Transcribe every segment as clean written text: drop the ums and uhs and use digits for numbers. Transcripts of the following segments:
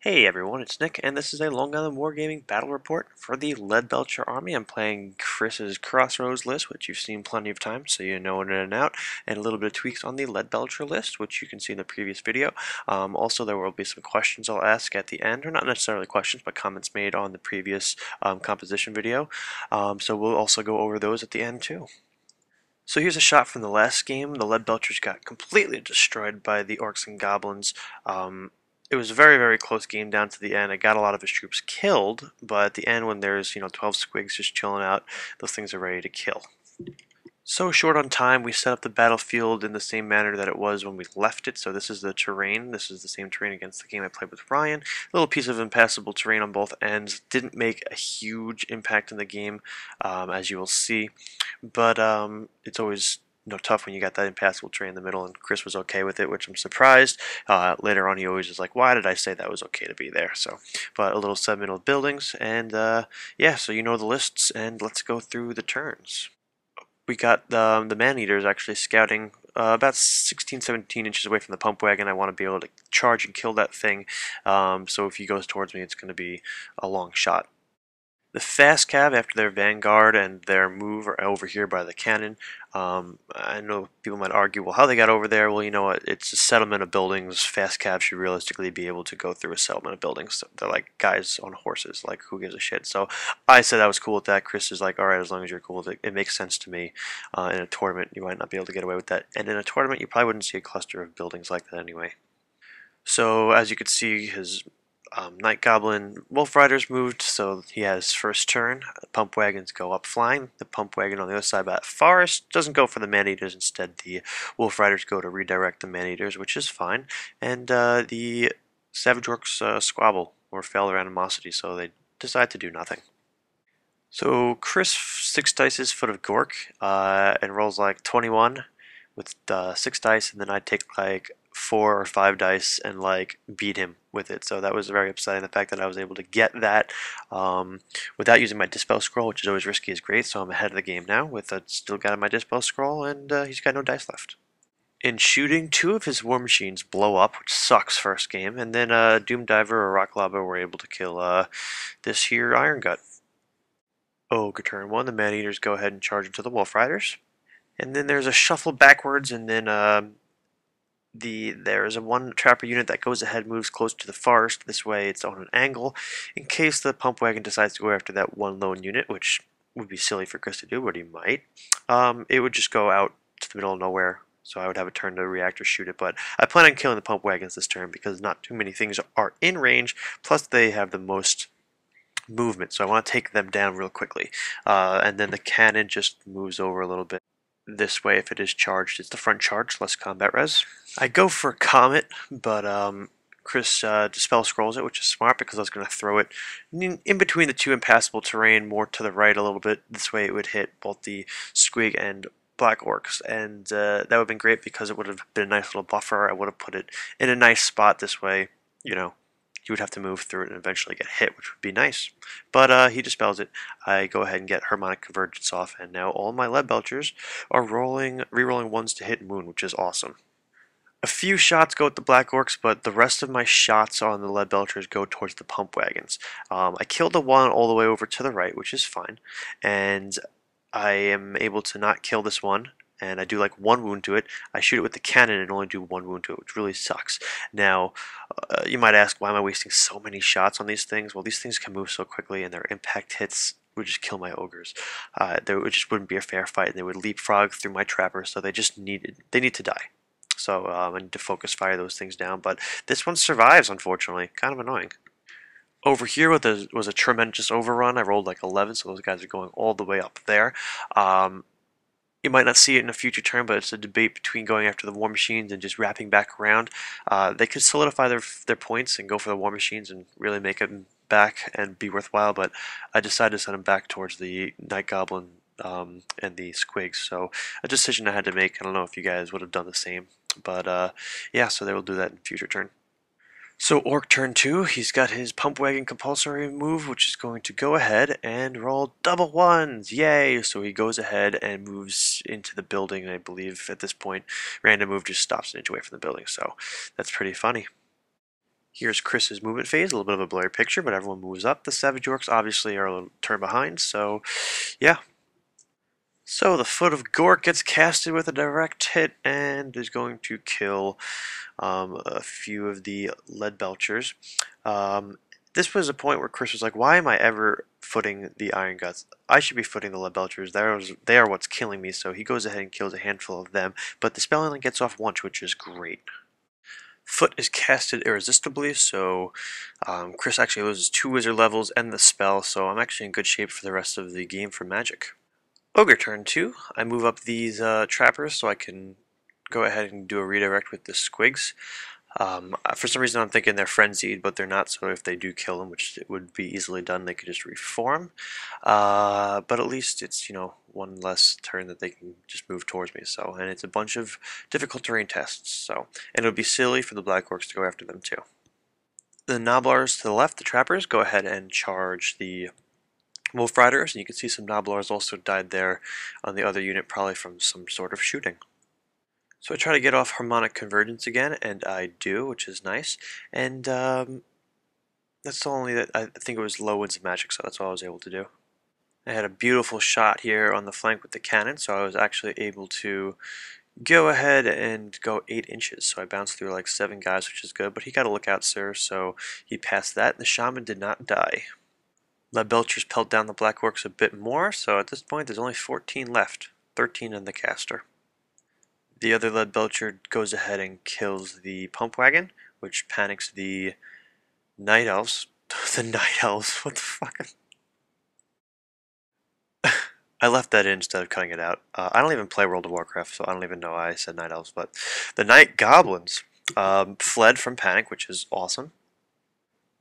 Hey everyone, it's Nick, and this is a Long Island Wargaming battle report for the Leadbelcher army. I'm playing Chris's Crossroads list, which you've seen plenty of times, so you know it in and out, and a little bit of tweaks on the Leadbelcher list, which you can see in the previous video. Also, there will be some questions I'll ask at the end, or not necessarily questions, but comments made on the previous composition video. So we'll also go over those at the end too. So here's a shot from the last game. The Leadbelchers got completely destroyed by the Orcs and Goblins. It was a very, very close game down to the end. I got a lot of his troops killed, but at the end when there's, 12 squigs just chilling out, those things are ready to kill. So short on time, we set up the battlefield in the same manner that it was when we left it. So this is the terrain. This is the same terrain against the game I played with Ryan. A little piece of impassable terrain on both ends. Didn't make a huge impact in the game, as you will see. But it's always tough when you got that impassable terrain in the middle, and Chris was okay with it, which I'm surprised. Later on, he always was like, "Why did I say that was okay to be there?" So, but a little segmental buildings, and yeah, so you know the lists, and let's go through the turns. We got the man-eaters actually scouting about 16, 17 inches away from the pump wagon. I want to be able to charge and kill that thing, so if he goes towards me, it's going to be a long shot. The fast cav, after their vanguard and their move, are over here by the cannon. I know people might argue, well, how they got over there? Well, you know what? It's a settlement of buildings. Fast cav should realistically be able to go through a settlement of buildings. So they're like guys on horses. Like, who gives a shit? So I said I was cool with that. Chris is like, all right, as long as you're cool with it. It makes sense to me. In a tournament, you might not be able to get away with that. And in a tournament, you probably wouldn't see a cluster of buildings like that anyway. So as you can see, his Night Goblin Wolf Riders moved, so he has first turn. The pump wagons go up flying. The pump wagon on the other side by that forest doesn't go for the man-eaters. Instead, the Wolf Riders go to redirect the man-eaters, which is fine. And the Savage Orcs squabble or fail their animosity, so they decide to do nothing. So Chris six dices foot of Gork and rolls like 21 with 6 dice, and then I take like 4 or 5 dice and like beat him with it. So that was very upsetting. The fact that I was able to get that without using my dispel scroll, which is always risky, is great. So I'm ahead of the game now with still got my dispel scroll, and he's got no dice left. In shooting, 2 of his war machines blow up, which sucks first game, and then Doom Diver or Rock Lava were able to kill this here Iron Gut. Ogre turn 1, the man-eaters go ahead and charge into the Wolf Riders. And then there's a shuffle backwards, and then there's a one trapper unit that goes ahead, moves close to the forest. This way it's on an angle in case the pump wagon decides to go after that one lone unit, which would be silly for Chris to do, but he might. It would just go out to the middle of nowhere, so I would have a turn to react or shoot it. But I plan on killing the pump wagons this turn because not too many things are in range, plus they have the most movement, so I want to take them down real quickly. And then the cannon just moves over a little bit this way. If it is charged, it's the front charge, less combat res. I go for Comet, but Chris Dispel Scrolls it, which is smart because I was going to throw it in between the two impassable terrain, more to the right a little bit. This way it would hit both the Squig and Black Orcs, and that would have been great because it would have been a nice little buffer. I would have put it in a nice spot this way, you would have to move through it and eventually get hit, which would be nice. But he dispels it. I go ahead and get Harmonic Convergence off, and now all my Leadbelchers are re-rolling ones to hit Moon, which is awesome. A few shots go at the Black Orcs, but the rest of my shots on the Leadbelchers go towards the pump wagons. I killed the one all the way over to the right, which is fine, and I am able to not kill this one, and I do like 1 wound to it. I shoot it with the cannon and only do 1 wound to it, which really sucks. Now, you might ask, why am I wasting so many shots on these things? Well, these things can move so quickly, and their impact hits would just kill my ogres. There just wouldn't be a fair fight, and they would leapfrog through my trapper, so they need to die. So I need to focus fire those things down, but this one survives, unfortunately. Kind of annoying. Over here was a tremendous overrun. I rolled like 11, so those guys are going all the way up there. You might not see it in a future turn, but it's a debate between going after the war machines and just wrapping back around. They could solidify their points and go for the war machines and really make it back and be worthwhile, but I decided to send them back towards the Night Goblin and the Squigs. So a decision I had to make. I don't know if you guys would have done the same, but yeah, so they will do that in future turn. So Orc turn 2, he's got his pump wagon compulsory move, which is going to go ahead and roll double ones. Yay! So he goes ahead and moves into the building. I believe at this point, random move just stops an inch away from the building. So that's pretty funny. Here's Chris's movement phase, a little bit of a blurry picture, but everyone moves up. The Savage Orcs obviously are a little turn behind, so yeah. So the Foot of Gork gets casted with a direct hit and is going to kill a few of the Leadbelchers. This was a point where Chris was like, why am I ever footing the Iron Guts? I should be footing the Leadbelchers. They are what's killing me, so he goes ahead and kills a handful of them, but the spell only gets off once, which is great. Foot is casted irresistibly, so Chris actually loses 2 wizard levels and the spell, so I'm actually in good shape for the rest of the game for magic. Ogre turn 2. I move up these trappers so I can go ahead and do a redirect with the squigs. For some reason I'm thinking they're frenzied, but they're not, so if they do kill them, which it would be easily done, they could just reform. But at least it's, one less turn that they can just move towards me, so, and it's a bunch of difficult terrain tests, so, and it would be silly for the Black Orcs to go after them too. The Noblars to the left, the trappers, go ahead and charge the Wolf Riders, and you can see some Noblars also died there on the other unit, probably from some sort of shooting. So I try to get off harmonic convergence again, and I do, which is nice. And that's the only that I think it was low winds of magic, so that's all I was able to do. I had a beautiful shot here on the flank with the cannon, so I was actually able to go ahead and go 8 inches. So I bounced through like 7 guys, which is good, but he got a lookout, sir, so he passed that, and the shaman did not die. Leadbelchers pelt down the Black Orcs a bit more, so at this point there's only 14 left, 13 in the caster. The other Leadbelcher goes ahead and kills the pump wagon, which panics the night elves. The night elves? What the fuck? I left that in instead of cutting it out. I don't even play World of Warcraft, so I don't even know why I said night elves. But the night goblins fled from panic, which is awesome.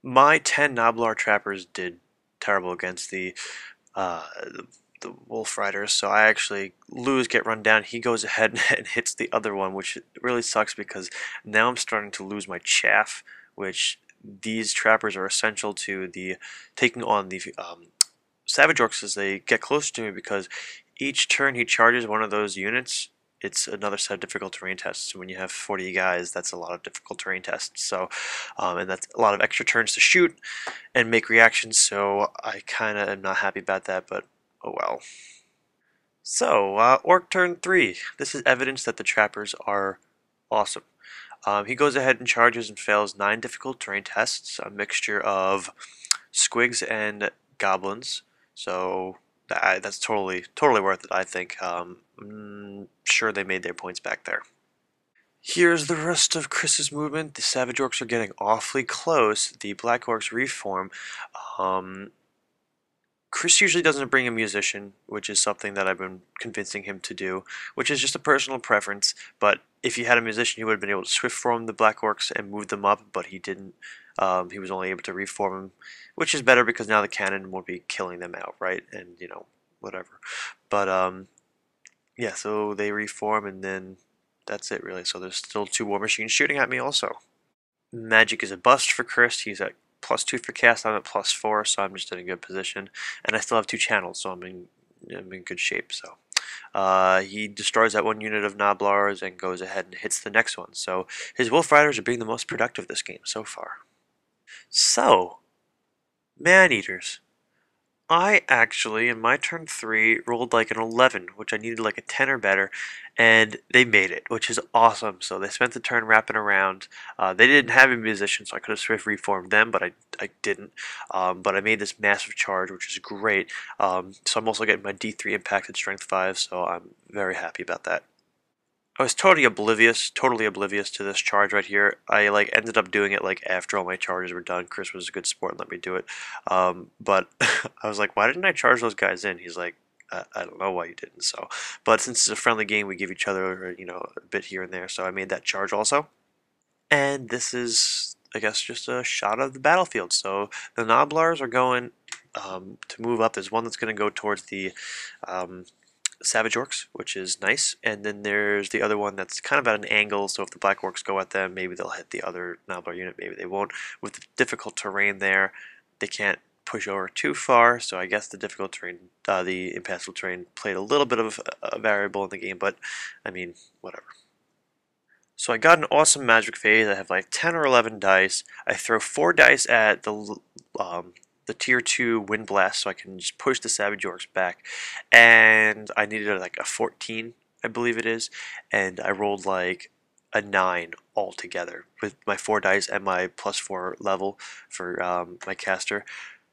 My 10 Noblar trappers did terrible against uh, the Wolf Riders, so I actually lose, get run down. He goes ahead and hits the other one, which really sucks because now I'm starting to lose my chaff, which these trappers are essential to the taking on the Savage Orcs as they get closer to me, because each turn he charges one of those units, it's another set of difficult terrain tests. When you have 40 guys, that's a lot of difficult terrain tests. So, and that's a lot of extra turns to shoot and make reactions. So I kind of am not happy about that, but oh well. So, Orc turn 3. This is evidence that the trappers are awesome. He goes ahead and charges and fails 9 difficult terrain tests, a mixture of squigs and goblins. So that's totally worth it, I think. I'm sure they made their points back there. Here's the rest of Chris's movement. The Savage Orcs are getting awfully close. The Black Orcs reform. Um, Chris usually doesn't bring a musician, which is something that I've been convincing him to do, which is just a personal preference. But if he had a musician, he would have been able to swift form the Black Orcs and move them up, but he didn't. He was only able to reform them, which is better because now the cannon won't be killing them outright, and whatever. But yeah, so they reform, and then that's it really. So there's still 2 war machines shooting at me also. Magic is a bust for Chris. He's at +2 for cast. I'm at +4, so I'm just in a good position. And I still have 2 channels, so I'm in good shape. So he destroys that 1 unit of Noblars and goes ahead and hits the next one. So his Wolf Riders are being the most productive this game so far. So, Man-Eaters. I actually, in my turn 3, rolled like an 11, which I needed like a 10 or better, and they made it, which is awesome. So they spent the turn wrapping around. They didn't have a musician, so I could have swift reformed them, but I didn't. But I made this massive charge, which is great. So I'm also getting my D3 impacted strength 5, so I'm very happy about that. I was totally oblivious to this charge right here. I ended up doing it after all my charges were done. Chris was a good sport and let me do it. But I was like, why didn't I charge those guys in? He's like, I don't know why you didn't. So, but since it's a friendly game, we give each other a bit here and there. So I made that charge also. And this is, I guess, just a shot of the battlefield. So the Noblars are going to move up. There's one that's going to go towards the Savage Orcs, which is nice, and then there's the other one that's kind of at an angle, so if the Black Orcs go at them, maybe they'll hit the other Noblar unit, maybe they won't. With the difficult terrain there, they can't push over too far, so I guess the difficult terrain, the impassable terrain played a little bit of a variable in the game, but I mean, whatever. So I got an awesome magic phase. I have like 10 or 11 dice. I throw 4 dice at the tier 2 wind blast so I can just push the Savage Orcs back. And I needed like a 14, I believe it is. And I rolled like a 9 altogether with my 4 dice and my +4 level for my caster.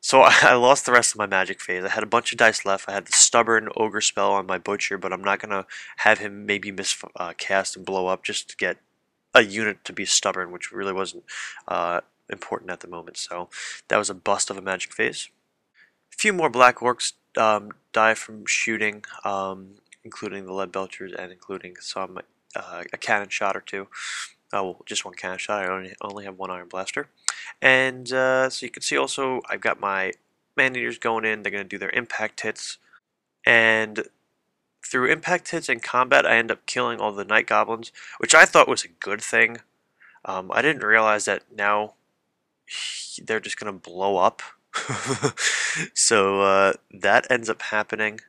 So I lost the rest of my magic phase. I had a bunch of dice left. I had the stubborn ogre spell on my butcher, but I'm not gonna have him maybe miss cast and blow up just to get a unit to be stubborn, which really wasn't important at the moment. So that was a bust of a magic phase. A few more black orcs die from shooting, including the Leadbelchers and including some a cannon shot or two. Well, just one cannon shot. I only have one iron blaster. And so you can see also I've got my man-eaters going in. They're going to do their impact hits. And through impact hits and combat, I end up killing all the night goblins, which I thought was a good thing. I didn't realize that now they're just going to blow up. So that ends up happening.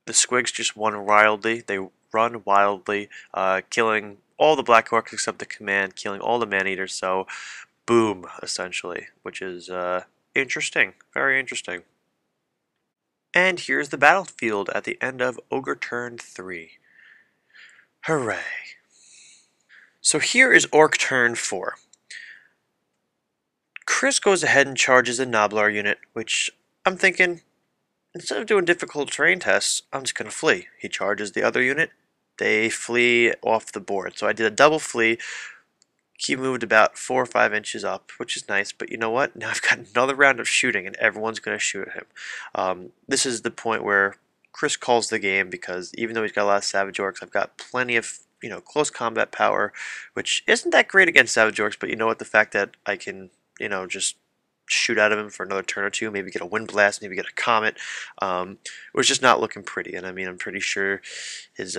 The squigs just run wildly. They run wildly, killing all the black orcs except the command, killing all the man-eaters. So boom, essentially, which is interesting, very interesting. And here's the battlefield at the end of Ogre Turn 3. Hooray. So here is Orc Turn 4. Chris goes ahead and charges the Noblar unit, which I'm thinking, instead of doing difficult terrain tests, I'm just going to flee. He charges the other unit, they flee off the board. So I did a double flee. He moved about 4 or 5 inches up, which is nice, but you know what? Now I've got another round of shooting, and everyone's going to shoot at him. This is the point where Chris calls the game, because even though he's got a lot of Savage Orcs, I've got plenty of close combat power, which isn't that great against Savage Orcs, but you know what? The fact that I can, just shoot out of him for another turn or two, maybe get a wind blast, maybe get a comet, was just not looking pretty. And I mean, I'm pretty sure his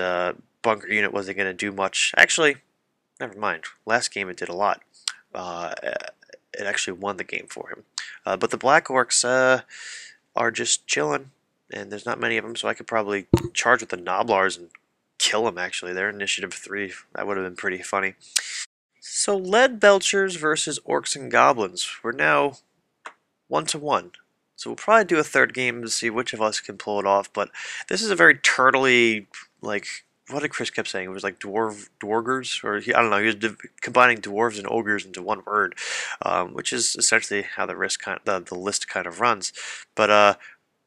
bunker unit wasn't going to do much. Actually, never mind. Last game it did a lot. It actually won the game for him. But the Black Orcs are just chilling, and there's not many of them, so I could probably charge with the Noblars and kill them, actually. They're initiative 3. That would have been pretty funny. So Leadbelchers versus Orcs and Goblins. We're now 1-1. So we'll probably do a third game to see which of us can pull it off, but this is a very turtly, like, what did Chris kept saying? It was like dwargers, or I don't know. He was combining dwarves and ogres into one word, which is essentially how the list kind of runs. But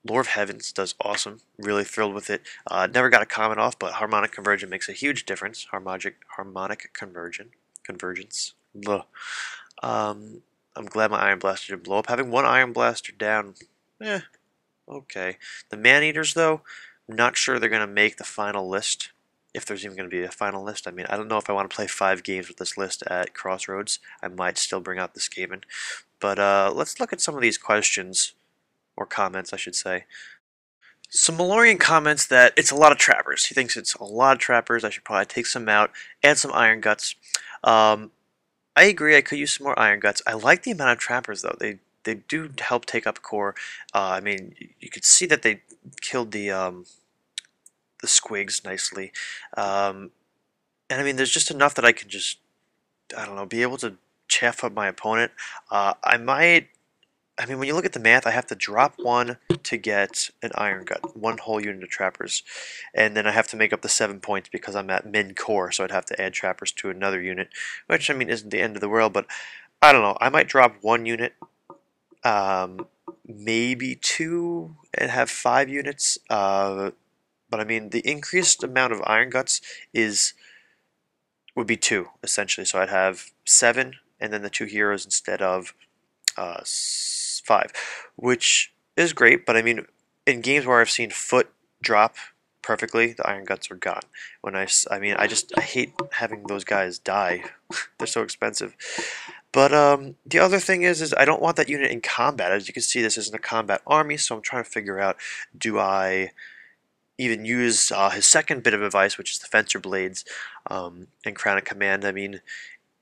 Lord of Heavens does awesome. Really thrilled with it. Never got a comment off, but harmonic conversion makes a huge difference. Harmonic convergence. I'm glad my Iron Blaster didn't blow up. Having one Iron Blaster down, okay. The Man-Eaters, though, I'm not sure they're going to make the final list, if there's even going to be a final list. I mean, I don't know if I want to play 5 games with this list at Crossroads. I might still bring out the Skaven. But let's look at some of these questions, or comments, I should say. So Malorian comments that it's a lot of trappers. He thinks it's a lot of trappers. I should probably take some out, add some Iron Guts. I agree, I could use some more Iron Guts. I like the amount of trappers, though. They do help take up core. I mean, you could see that they killed the squigs nicely. And I mean, there's just enough that I can just, I don't know, be able to chaff up my opponent. I mean, when you look at the math, I have to drop 1 to get an Iron Gut, 1 whole unit of trappers, and then I have to make up the 7 points because I'm at min core, so I'd have to add trappers to another unit, which, I mean, isn't the end of the world, but I don't know. I might drop 1 unit, maybe 2, and have 5 units, but I mean, the increased amount of Iron Guts would be 2, essentially, so I'd have 7, and then the 2 heroes instead of 5, which is great, but I mean, in games where I've seen foot drop perfectly, the Iron Guts are gone. I mean, I hate having those guys die. They're so expensive. But the other thing is I don't want that unit in combat. As you can see, this isn't a combat army, so I'm trying to figure out, do I even use his second bit of advice, which is the Fencer Blades and Crown of Command. I mean,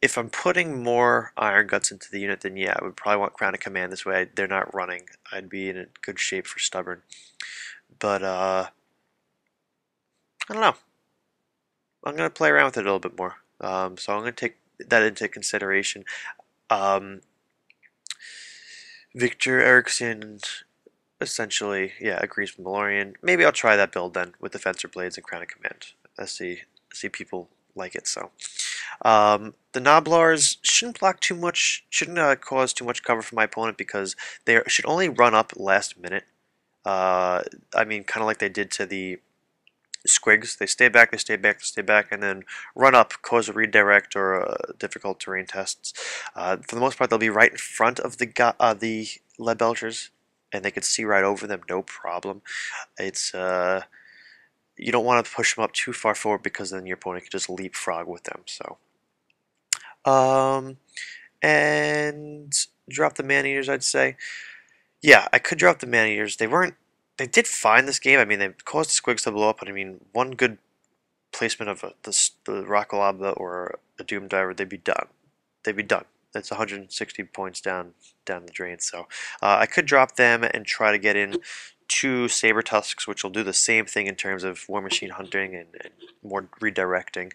if I'm putting more Iron Guts into the unit, then yeah, I would probably want Crown of Command. This way they're not running. I'd be in a good shape for Stubborn. But, I don't know. I'm going to play around with it a little bit more. So I'm going to take that into consideration. Um, Victor Erickson essentially, yeah, agrees with Malorian. Maybe I'll try that build then with the Fencer Blades and Crown of Command. I see people like it, so. The Noblars shouldn't block too much, shouldn't cause too much cover for my opponent because they should only run up last minute. I mean, kind of like they did to the Squigs. They stay back, they stay back, they stay back, and then run up, cause a redirect or difficult terrain tests. For the most part, they'll be right in front of the Leadbelchers, and they could see right over them, no problem. It's you don't want to push them up too far forward because then your opponent can just leapfrog with them. So, and drop the man-eaters, I'd say. Yeah, I could drop the man-eaters. They did fine this game. I mean, they caused the Squigs to blow up, but I mean, one good placement of the Rockalaba or a Doom Diver, they'd be done. They'd be done. That's 160 points down the drain. So I could drop them and try to get in two Saber Tusks, which will do the same thing in terms of War Machine hunting and more redirecting.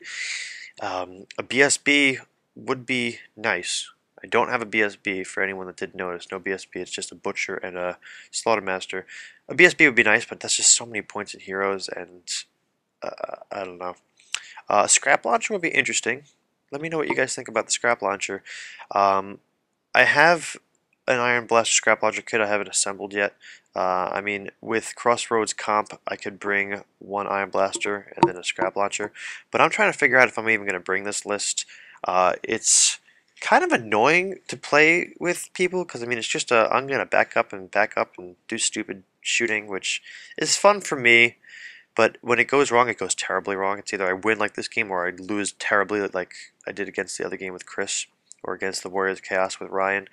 A BSB would be nice. I don't have a BSB for anyone that didn't notice. No BSB, it's just a Butcher and a Slaughtermaster. A BSB would be nice, but that's just so many points in heroes, and I don't know. A scrap launcher would be interesting. Let me know what you guys think about the scrap launcher. I have an Iron Blaster scrap launcher kit. I haven't assembled yet. I mean, with Crossroads comp, I could bring one Iron Blaster and then a scrap launcher. But I'm trying to figure out if I'm even going to bring this list. It's kind of annoying to play with people because I mean, it's just I'm going to back up and do stupid shooting, which is fun for me. But when it goes wrong, it goes terribly wrong. It's either I win like this game or I lose terribly like I did against the other game with Chris or against the Warriors of Chaos with Ryan,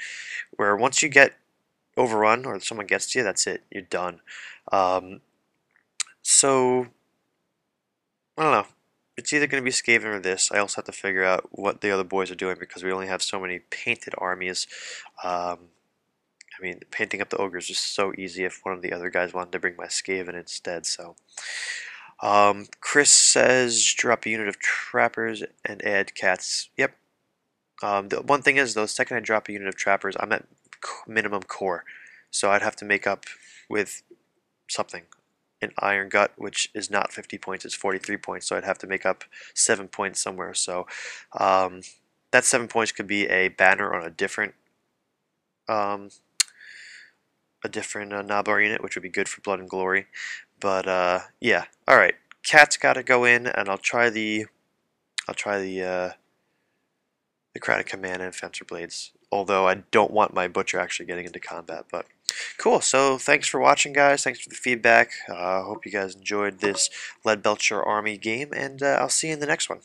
where once you get overrun or someone gets to you, that's it. You're done. So, I don't know. It's either going to be Skaven or this. I also have to figure out what the other boys are doing because we only have so many painted armies. I mean, painting up the ogres is so easy if one of the other guys wanted to bring my Skaven instead, so. Chris says drop a unit of trappers and add cats. Yep. The one thing is, though, the second I drop a unit of trappers, I'm at minimum core. So I'd have to make up with something. An Iron Gut, which is not 50 points, it's 43 points, so I'd have to make up 7 points somewhere. So that 7 points could be a banner on um, a different Nablar unit, which would be good for Blood and Glory. But yeah, all right. Cat's got to go in, and I'll try the Crown of Command and Fencer Blades. Although I don't want my Butcher actually getting into combat, but cool. So thanks for watching, guys. Thanks for the feedback. Hope you guys enjoyed this Leadbelcher Army game, and I'll see you in the next one.